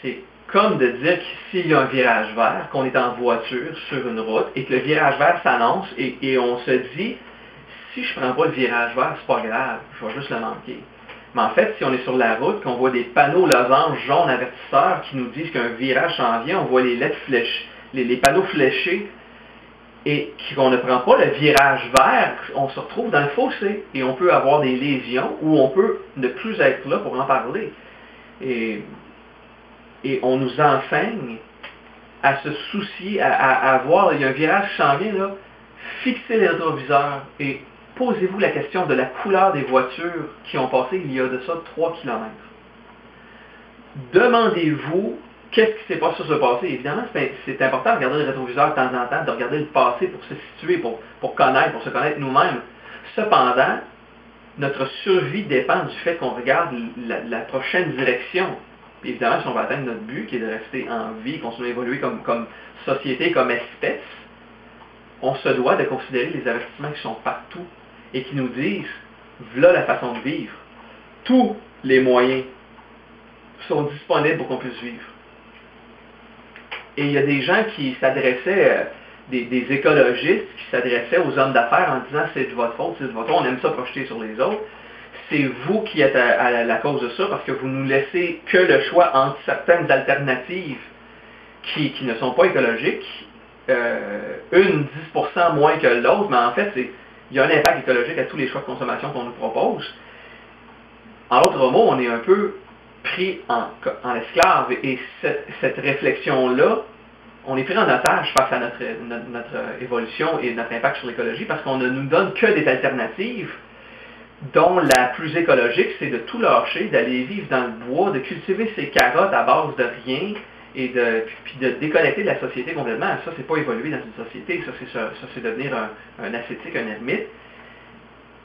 C'est comme de dire qu'ici, il y a un virage vert, qu'on est en voiture sur une route, et que le virage vert s'annonce, et on se dit, si je ne prends pas le virage vert, c'est pas grave, je vais juste le manquer. Mais en fait, si on est sur la route, qu'on voit des panneaux losanges jaunes avertisseurs qui nous disent qu'un virage s'en vient, on voit les lettres flèches, les panneaux fléchés, et qu'on ne prend pas le virage vert, on se retrouve dans le fossé, et on peut avoir des lésions, ou on peut ne plus être là pour en parler. Et on nous enseigne à se soucier, à voir, il y a un virage qui s'en vient, là, fixez les rétroviseurs et posez-vous la question de la couleur des voitures qui ont passé il y a de ça 3 km. Demandez-vous qu'est-ce qui s'est passé sur le passé. Évidemment, c'est important de regarder le rétroviseur de temps en temps, de regarder le passé pour se situer, pour connaître, pour se connaître nous-mêmes. Cependant, notre survie dépend du fait qu'on regarde la prochaine direction. Puis évidemment, si on veut atteindre notre but, qui est de rester en vie, continuer à évoluer comme société, comme espèce, on se doit de considérer les avertissements qui sont partout et qui nous disent, voilà la façon de vivre. Tous les moyens sont disponibles pour qu'on puisse vivre. Et il y a des gens qui s'adressaient, des écologistes qui s'adressaient aux hommes d'affaires en disant, c'est de votre faute, c'est de votre faute, on aime ça projeter sur les autres. C'est vous qui êtes à la cause de ça parce que vous nous laissez que le choix entre certaines alternatives qui ne sont pas écologiques, une 10% moins que l'autre, mais en fait, il y a un impact écologique à tous les choix de consommation qu'on nous propose. En d'autres mots, on est un peu pris en esclave et cette réflexion-là, on est pris en otage face à notre évolution et notre impact sur l'écologie parce qu'on ne nous donne que des alternatives dont la plus écologique, c'est de tout lâcher, d'aller vivre dans le bois, de cultiver ses carottes à base de rien, et puis de déconnecter de la société complètement. Ça, c'est pas évoluer dans une société, ça c'est devenir un ascétique, un ermite.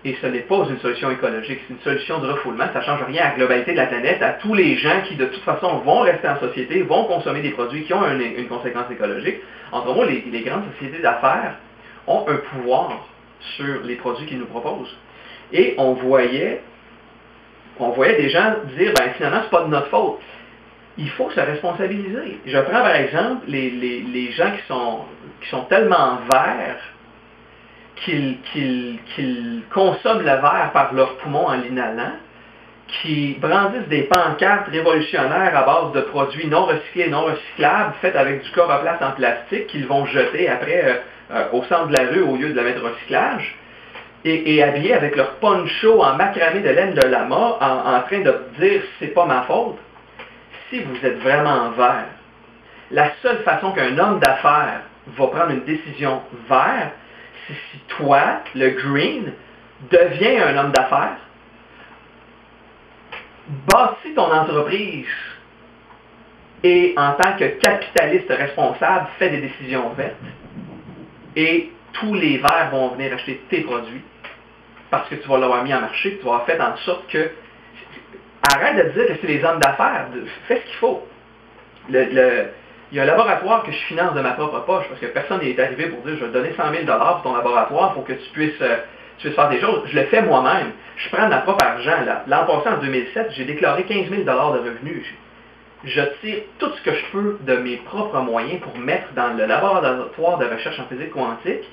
Et ce n'est pas une solution écologique, c'est une solution de refoulement, ça ne change rien à la globalité de la planète, à tous les gens qui de toute façon vont rester en société, vont consommer des produits qui ont une conséquence écologique. Entre mots, les grandes sociétés d'affaires ont un pouvoir sur les produits qu'ils nous proposent. Et on voyait des gens dire, ben finalement, c'est pas de notre faute. Il faut se responsabiliser. Je prends par exemple les gens qui sont tellement verts qu'ils consomment le verre par leurs poumons en l'inhalant, qui brandissent des pancartes révolutionnaires à base de produits non recyclés, non recyclables, faits avec du coroplast en plastique, qu'ils vont jeter après au centre de la rue au lieu de la mettre au recyclage. Et habillés avec leur poncho en macramé de laine de lama, en train de dire « c'est pas ma faute », si vous êtes vraiment vert, la seule façon qu'un homme d'affaires va prendre une décision vert, c'est si toi, le green, deviens un homme d'affaires, bâtis ton entreprise et en tant que capitaliste responsable, fais des décisions vertes et tous les verts vont venir acheter tes produits parce que tu vas l'avoir mis en marché, tu vas avoir fait en sorte que... Arrête de dire que c'est les hommes d'affaires, fais ce qu'il faut. Il y a un laboratoire que je finance de ma propre poche parce que personne n'est arrivé pour dire je vais te donner 100 000 $ pour ton laboratoire pour que tu puisses faire des choses. Je le fais moi-même. Je prends ma propre argent. L'an passé, en 2007, j'ai déclaré 15 000 $ de revenus. Je tire tout ce que je peux de mes propres moyens pour mettre dans le laboratoire de recherche en physique quantique.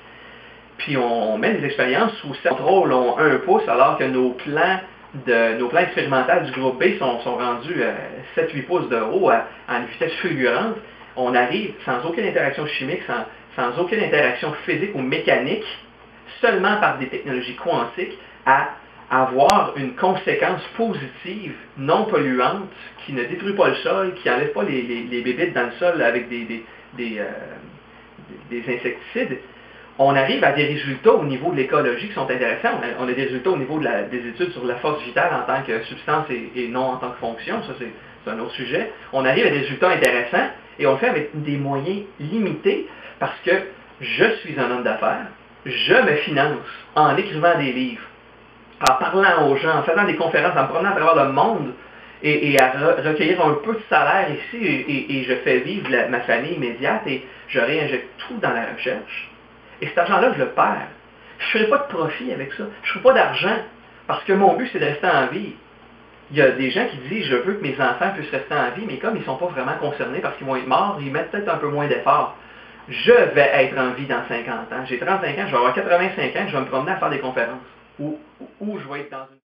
Puis on met des expériences où ces contrôles ont 1 pouce alors que nos plans expérimentaux du groupe B sont rendus à 7-8 pouces de haut à une vitesse fulgurante. On arrive sans aucune interaction chimique, sans aucune interaction physique ou mécanique, seulement par des technologies quantiques, à avoir une conséquence positive, non polluante, qui ne détruit pas le sol, qui n'enlève pas les bébites dans le sol avec des insecticides. On arrive à des résultats au niveau de l'écologie qui sont intéressants. On a des résultats au niveau des études sur la force vitale en tant que substance et non en tant que fonction. Ça, c'est un autre sujet. On arrive à des résultats intéressants et on le fait avec des moyens limités parce que je suis un homme d'affaires, je me finance en écrivant des livres, en parlant aux gens, en faisant des conférences, en me promenant à travers le monde et à recueillir un peu de salaire ici et je fais vivre ma famille immédiate et je réinjecte tout dans la recherche. Et cet argent-là, je le perds. Je ne ferai pas de profit avec ça. Je ne ferai pas d'argent. Parce que mon but, c'est de rester en vie. Il y a des gens qui disent, je veux que mes enfants puissent rester en vie, mais comme ils ne sont pas vraiment concernés parce qu'ils vont être morts, ils mettent peut-être un peu moins d'efforts. Je vais être en vie dans 50 ans. J'ai 35 ans, je vais avoir 85 ans, je vais me promener à faire des conférences. Ou je vais être dans une...